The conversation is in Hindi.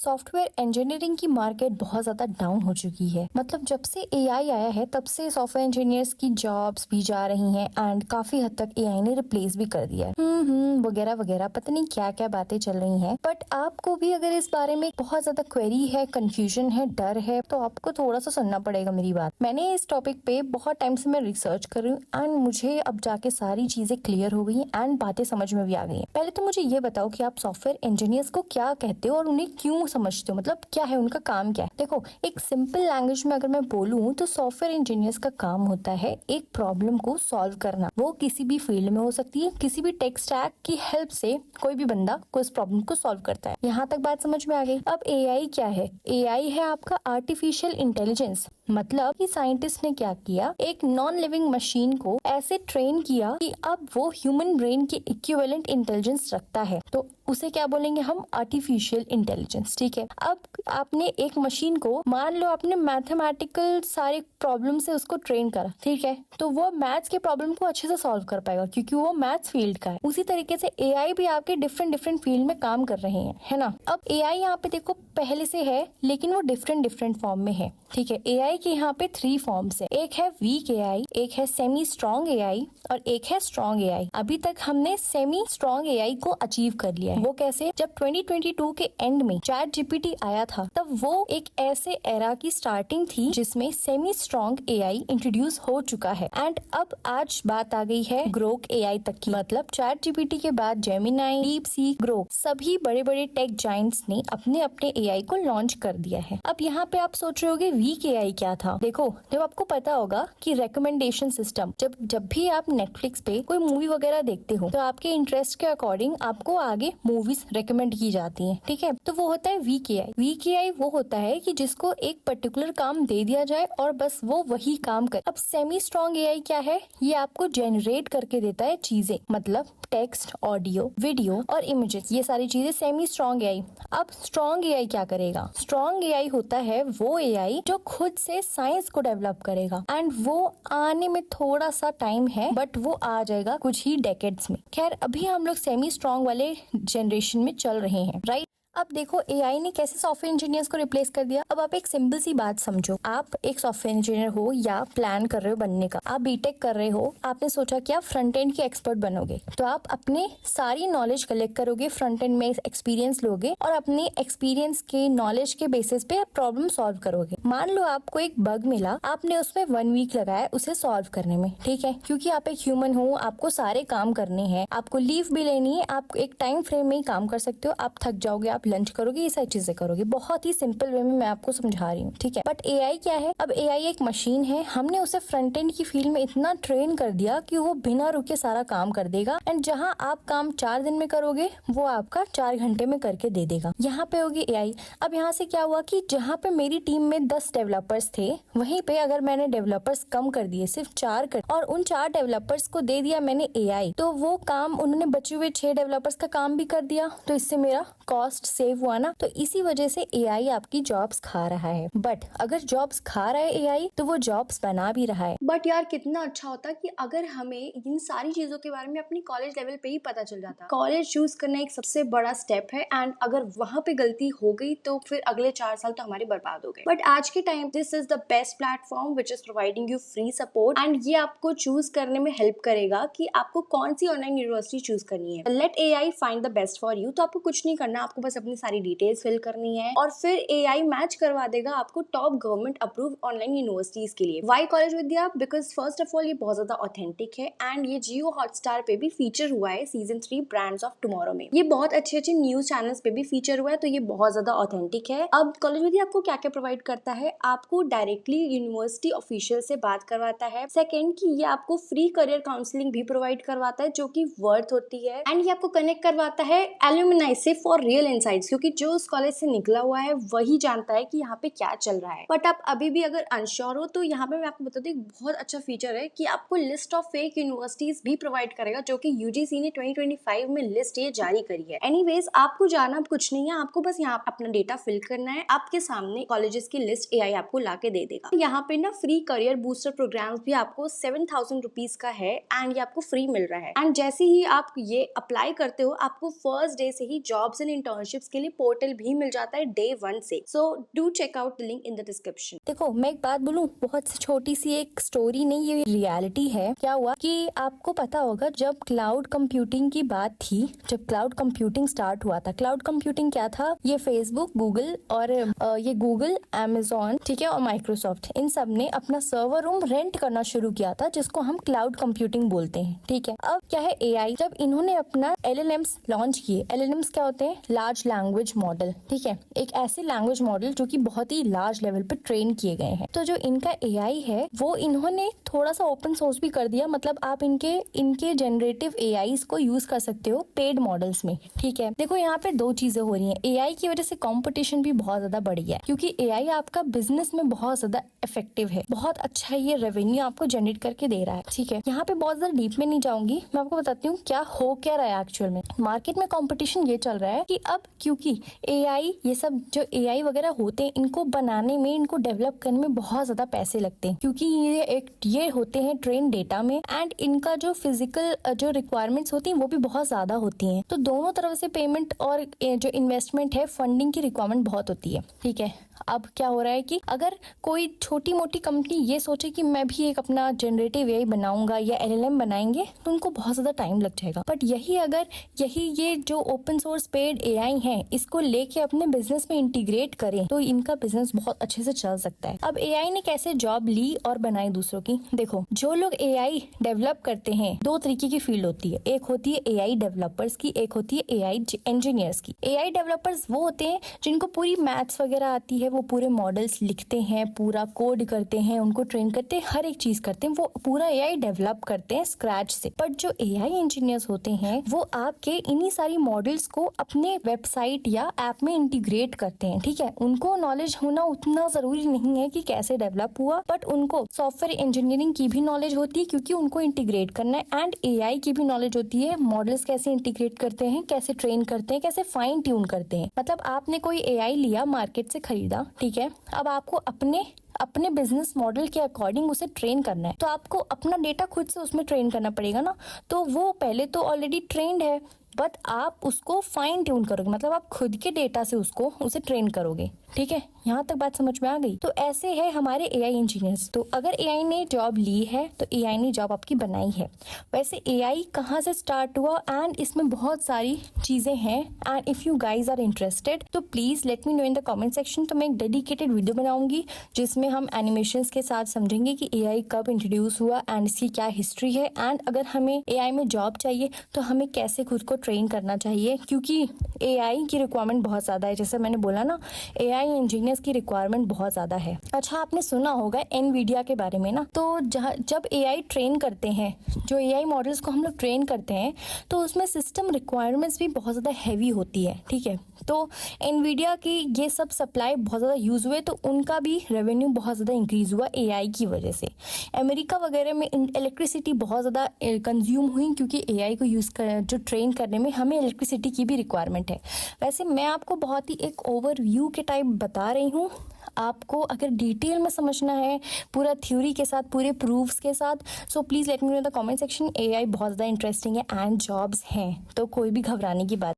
सॉफ्टवेयर इंजीनियरिंग की मार्केट बहुत ज़्यादा डाउन हो चुकी है। मतलब जब से एआई आया है तब से सॉफ्टवेयर इंजीनियर्स की जॉब्स भी जा रही हैं एंड काफ़ी हद तक एआई ने रिप्लेस भी कर दिया है। वगैरह वगैरह पता नहीं क्या क्या बातें चल रही हैं। बट आपको भी अगर इस बारे में बहुत ज़्यादा क्वेरी है, कंफ्यूजन है, डर है, तो आपको थोड़ा सा सुनना पड़ेगा मेरी बात। मैंने इस टॉपिक पे बहुत टाइम से मैं रिसर्च कर रही हूँ एंड मुझे अब जाके सारी चीज़ें क्लियर हो गई हैं एंड बातें समझ में भी आ गई हैं। पहले तो मुझे ये बताओ कि आप सॉफ्टवेयर इंजीनियर्स को क्या कहते हो और उन्हें क्यों समझते हो, मतलब क्या है उनका काम क्या है। देखो, एक सिंपल लैंग्वेज में अगर मैं बोलूँ तो सॉफ्टवेयर इंजीनियर्स का काम होता है एक प्रॉब्लम को सॉल्व करना। वो किसी भी फील्ड में हो सकती है, किसी भी टेक स्टैक की हेल्प से कोई भी बंदा को इस प्रॉब्लम को सॉल्व करता है। यहाँ तक बात समझ में आ गई। अब एआई क्या है? एआई है आपका आर्टिफिशियल इंटेलिजेंस। मतलब कि साइंटिस्ट ने क्या किया, एक नॉन लिविंग मशीन को ऐसे ट्रेन किया कि अब वो ह्यूमन ब्रेन के इक्विवेलेंट इंटेलिजेंस रखता है। तो उसे क्या बोलेंगे हम? Artificial intelligence. ठीक है। अब आपने एक मशीन को, मान लो आपने मैथमेटिकल सारे प्रॉब्लम से उसको ट्रेन करा, ठीक है, तो वो मैथ्स के प्रॉब्लम को अच्छे से सॉल्व कर पाएगा क्योंकि वो मैथ्स फील्ड का है। उसी तरीके से एआई भी आपके डिफरेंट डिफरेंट फील्ड में काम कर रहे हैं, है ना। अब एआई यहाँ पे देखो पहले से है लेकिन वो डिफरेंट डिफरेंट फॉर्म में है। ठीक है। एआई के यहाँ पे 3 फॉर्म्स है। एक है वीक एआई, एक है सेमी स्ट्रॉन्ग एआई और एक है स्ट्रॉन्ग एआई। अभी तक हमने सेमी स्ट्रॉन्ग एआई को अचीव कर लिया है। वो कैसे? जब 2022 के एंड में चैट जीपीटी आया था तब वो एक ऐसे एरा की स्टार्टिंग थी जिसमें सेमी स्ट्रॉन्ग एआई इंट्रोड्यूस हो चुका है। एंड अब आज बात आ गई है ग्रोक एआई तक की। मतलब चैट जीपीटी के बाद जेमिनाई, डीपसीक, ग्रोक, सभी बड़े बड़े टेक जायंट्स ने अपने अपने एआई को लॉन्च कर दिया है। अब यहाँ पे आप सोच रहे होगे वीक एआई क्या था। देखो, जब आपको पता होगा कि रिकमेंडेशन सिस्टम, जब भी आप नेटफ्लिक्स पे कोई मूवी वगैरह देखते हो तो आपके इंटरेस्ट के अकॉर्डिंग आपको आगे मूवीज रेकमेंड की जाती हैं। ठीक है। तो वो होता है वीक एआई। वीक एआई वो होता है कि जिसको एक पर्टिकुलर काम दे दिया जाए और बस वो वही काम करे। अब सेमी स्ट्रॉन्ग एआई क्या है? ये आपको जनरेट करके देता है चीजें, मतलब टेक्स्ट, ऑडियो, वीडियो और इमेजेस, ये सारी चीजें सेमी स्ट्रॉन्ग एआई। अब स्ट्रॉन्ग एआई क्या करेगा? स्ट्रॉन्ग एआई होता है वो एआई जो खुद से साइंस को डेवलप करेगा एंड वो आने में थोड़ा सा टाइम है बट वो आ जाएगा कुछ ही डेकेड्स में। खैर, अभी हम लोग सेमी स्ट्रॉन्ग वाले जनरेशन में चल रहे हैं, राइट। अब देखो एआई ने कैसे सॉफ्टवेयर इंजीनियर्स को रिप्लेस कर दिया। अब आप एक सिंपल सी बात समझो, आप एक सॉफ्टवेयर इंजीनियर हो या प्लान कर रहे हो बनने का, आप बीटेक कर रहे हो, आपने सोचा कि आप फ्रंट एंड के एक्सपर्ट बनोगे, तो आप अपने सारी नॉलेज कलेक्ट करोगे, फ्रंट एंड में एक्सपीरियंस लोगे और अपने एक्सपीरियंस के नॉलेज के बेसिस पे आप प्रॉब्लम सॉल्व करोगे। मान लो आपको एक बग मिला, आपने उसमें 1 वीक लगाया उसे सॉल्व करने में, ठीक है, क्योंकि आप एक ह्यूमन हो, आपको सारे काम करने हैं, आपको लीव भी लेनी है, आप एक टाइम फ्रेम में ही काम कर सकते हो, आप थक जाओगे, आप लंच करोगे, ये सारी चीजें करोगे। बहुत ही सिंपल वे में मैं आपको समझा रही हूँ, ठीक है। बट एआई क्या है? अब एआई एक मशीन है, हमने उसे फ्रंट एंड की फील्ड में इतना ट्रेन कर दिया कि वो बिना रुके सारा काम कर देगा एंड जहां आप काम 4 दिन में करोगे वो आपका 4 घंटे में करके दे देगा। यहाँ पे होगी एआई। अब यहाँ से क्या हुआ कि जहाँ पे मेरी टीम में 10 डेवलपर्स थे, वहीं पे अगर मैंने डेवलपर्स कम कर दिए, सिर्फ 4 कर, और उन 4 डेवलपर्स को दे दिया मैंने एआई, तो वो काम उन्होंने बचे हुए 6 डेवलपर्स का काम भी कर दिया, तो इससे मेरा कॉस्ट सेव हुआ ना। तो इसी वजह से एआई आपकी जॉब्स खा रहा है। बट अगर जॉब्स खा रहा है एआई तो वो जॉब्स बना भी रहा है। बट यार कितना अच्छा होता कि अगर हमें इन सारी चीजों के बारे में अपनी कॉलेज लेवल पे ही पता चल जाता। कॉलेज चूज करना एक सबसे बड़ा स्टेप है एंड अगर वहां पे गलती हो गई तो फिर अगले 4 साल तो हमारे बर्बाद हो गए। बट आज के time this is the best platform which is providing you free support and ये आपको चूज करने में हेल्प करेगा कि आपको कौन सी ऑनलाइन यूनिवर्सिटी चूज करनी है। Let AI find the best for you. तो आपको कुछ नहीं करना, आपको बस अपनी सारी डिटेल्स फिल करनी है और फिर एआई मैच करवा देगा आपको top government approve online universities के लिए। Why college Vidya? Because first of all ये बहुत ज्यादा ऑथेंटिक है एंड ये जियो हॉटस्टार पे भी फीचर हुआ है सीजन 3 ब्रांड्स ऑफ टुमारो में। ये बहुत अच्छे अच्छे न्यूज चैनल्स पे भी फीचर हुआ है, तो ये बहुत ज्यादा ऑथेंटिक है। अब कॉलेज विद्या आपको क्या क्या प्रोवाइड करता है? आपको डायरेक्टली यूनिवर्सिटी ऑफिशियल से बात करवाता है। सेकेंड कि ये आपको फ्री करियर काउंसलिंग भी प्रोवाइड करवाता है जो कि वर्थ होती है एंड ये आपको कनेक्ट करवाता है एल्यूमिनाई से फॉर रियल इनसाइट्स, क्योंकि जो उस कॉलेज से निकला हुआ है वही जानता है कि यहाँ पे क्या चल रहा है। बट आप अभी भी अगर अनश्योर हो तो यहाँ पे मैं आपको बता दूं एक बहुत अच्छा फीचर है कि आपको लिस्ट ऑफ फेक यूनिवर्सिटीज भी प्रोवाइड करेगा जो कि यूजीसी ने 2025 में लिस्ट ये जारी करी है। एनीवेज आपको जाना कुछ नहीं है, आपको बस यहाँ अपना डेटा फिल करना है, आपके सामने कॉलेजेस की लिस्ट एआई आपको ला के दे देगा। यहाँ पे ना फ्री करियर बूस्टर प्रोग्राम्स भी आपको 7,000 रुपीज का है एंड ये आपको फ्री मिल रहा है। एंड जैसे ही आप ये अप्लाई करते हो आपको फर्स्ट डे से ही जॉब्स एंड इंटर्नशिप इंटर्नशिप्स के लिए पोर्टल भी मिल जाता है डे 1 से। So do check out the link in the description. देखो मैं एक बात बोलूं, बहुत छोटी सी एक स्टोरी नहीं, ये रियलिटी है। क्या हुआ कि आपको पता होगा जब क्लाउड कंप्यूटिंग की बात थी, जब क्लाउड कंप्यूटिंग स्टार्ट हुआ था, क्लाउड कंप्यूटिंग क्या था, ये फेसबुक, गूगल और ये गूगल, अमेजोन, ठीक है, और माइक्रोसॉफ्ट, इन सब ने अपना सर्वर रूम रेंट करना शुरू किया था, जिसको हम क्लाउड कंप्यूटिंग बोलते हैं। ठीक है, अब क्या है, एआई, जब इन्होंने अपना LLMs लॉन्च किए। LLMs क्या होते हैं? Large language model. ठीक है, एक ऐसे लैंग्वेज मॉडल जो कि बहुत ही लार्ज लेवल पे ट्रेन किए गए हैं। तो जो इनका एआई है वो इन्होंने थोड़ा सा ओपन सोर्स भी कर दिया, मतलब आप इनके जनरेटिव एआईज को यूज कर सकते हो पेड मॉडल्स में। ठीक है, देखो यहाँ पे दो चीजें हो रही हैं। एआई की वजह से कंपटीशन भी बहुत ज्यादा बढ़ गया है, क्योंकि एआई आपका बिजनेस में बहुत ज्यादा इफेक्टिव है, बहुत अच्छा ये रेवेन्यू आपको जनरेट करके दे रहा है। ठीक है, यहाँ पे बहुत ज्यादा डीप में नहीं जाऊंगी, मैं आपको बताती हूँ क्या हो क्या रहा है एक्चुअल में। मार्केट में कंपटीशन ये चल रहा है कि अब क्योंकि एआई, ये सब जो एआई वगैरह होते हैं, इनको बनाने में, इनको डेवलप करने में बहुत ज्यादा पैसे लगते हैं, क्योंकि ये होते हैं ट्रेन डेटा में, एंड इनका जो फिजिकल जो रिक्वायरमेंट्स होती हैं वो भी बहुत ज्यादा होती हैं। तो दोनों तरफ से पेमेंट और जो इन्वेस्टमेंट है, फंडिंग की रिक्वायरमेंट बहुत होती है। ठीक है, अब क्या हो रहा है कि अगर कोई छोटी मोटी कंपनी ये सोचे कि मैं भी एक अपना जनरेटिव एआई बनाऊंगा या LLM बनाएंगे, तो उनको बहुत ज्यादा टाइम लग जाएगा। बट ये जो ओपन सोर्स पेड एआई है, इसको लेके अपने बिजनेस में इंटीग्रेट करें तो इनका बिजनेस बहुत अच्छे से चल सकता है। अब एआई ने कैसे जॉब ली और बनाई दूसरों की? देखो, जो लोग एआई डेवलप करते हैं, दो तरीके की फील्ड होती है। एक होती है एआई डेवलपर्स की, एक होती है एआई इंजीनियर्स की। एआई डेवलपर्स वो होते हैं जिनको पूरी मैथ्स वगैरह आती है, वो पूरे मॉडल्स लिखते हैं, पूरा कोड करते हैं, उनको ट्रेन करते हैं, हर एक चीज करते हैं, वो पूरा एआई डेवलप करते हैं स्क्रैच से। बट जो एआई इंजीनियर्स होते हैं वो आपके इन्हीं सारी मॉडल्स को अपने वेबसाइट या ऐप में इंटीग्रेट करते हैं। ठीक है, उनको नॉलेज होना उतना जरूरी नहीं है कि कैसे डेवलप हुआ, बट उनको सॉफ्टवेयर इंजीनियरिंग की भी नॉलेज होती है, क्योंकि उनको इंटीग्रेट करना है, एंड एआई की भी नॉलेज होती है, मॉडल्स कैसे इंटीग्रेट करते हैं, कैसे ट्रेन करते हैं, कैसे फाइन ट्यून करते हैं। मतलब आपने कोई एआई लिया, मार्केट से खरीदा, ठीक है, अब आपको अपने बिजनेस मॉडल के अकॉर्डिंग उसे ट्रेन करना है, तो आपको अपना डेटा खुद से उसमें ट्रेन करना पड़ेगा ना। तो वो पहले तो ऑलरेडी ट्रेंड है, बट आप उसको फाइन ट्यून करोगे, मतलब आप खुद के डेटा से उसे ट्रेन करोगे। ठीक है, यहाँ तक बात समझ में आ गई? तो ऐसे है हमारे एआई इंजीनियर्स। तो अगर एआई ने जॉब ली है तो एआई ने जॉब आपकी बनाई है। वैसे एआई कहाँ से स्टार्ट हुआ, एंड इसमें बहुत सारी चीजें हैं, and if you guys are interested तो please let me know in the comment section. तो मैं एक डेडिकेटेड वीडियो बनाऊंगी जिसमें हम एनिमेशंस के साथ समझेंगे कि एआई कब इंट्रोड्यूस हुआ एंड इसकी क्या हिस्ट्री है, एंड अगर हमें एआई में जॉब चाहिए तो हमें कैसे खुद को ट्रेन करना चाहिए, क्योंकि एआई की रिक्वायरमेंट बहुत ज्यादा है। जैसे मैंने बोला ना, एआई इंजीनियर्स की रिक्वायरमेंट बहुत ज्यादा है। अच्छा, आपने सुना होगा एनवीडिया के बारे में ना, तो जब एआई ट्रेन करते हैं, जो एआई मॉडल्स को हम लोग ट्रेन करते हैं, तो उसमें सिस्टम रिक्वायरमेंट्स भी बहुत ज्यादा हैवी होती है। ठीक है, तो एनवीडिया की ये सब सप्लाई बहुत ज़्यादा यूज़ हुए, तो उनका भी रेवेन्यू बहुत ज़्यादा इंक्रीज़ हुआ एआई की वजह से। अमेरिका वगैरह में इलेक्ट्रिसिटी बहुत ज़्यादा कंज्यूम हुई, क्योंकि एआई को जो ट्रेन करने में हमें इलेक्ट्रिसिटी की भी रिक्वायरमेंट है। वैसे मैं आपको बहुत ही एक ओवरव्यू के टाइप बता रही हूँ। आपको अगर डिटेल में समझना है, पूरा थ्योरी के साथ, पूरे प्रूफ्स के साथ, so please let me know in the comment section. AI बहुत ज़्यादा इंटरेस्टिंग है एंड जॉब्स हैं, तो कोई भी घबराने की बात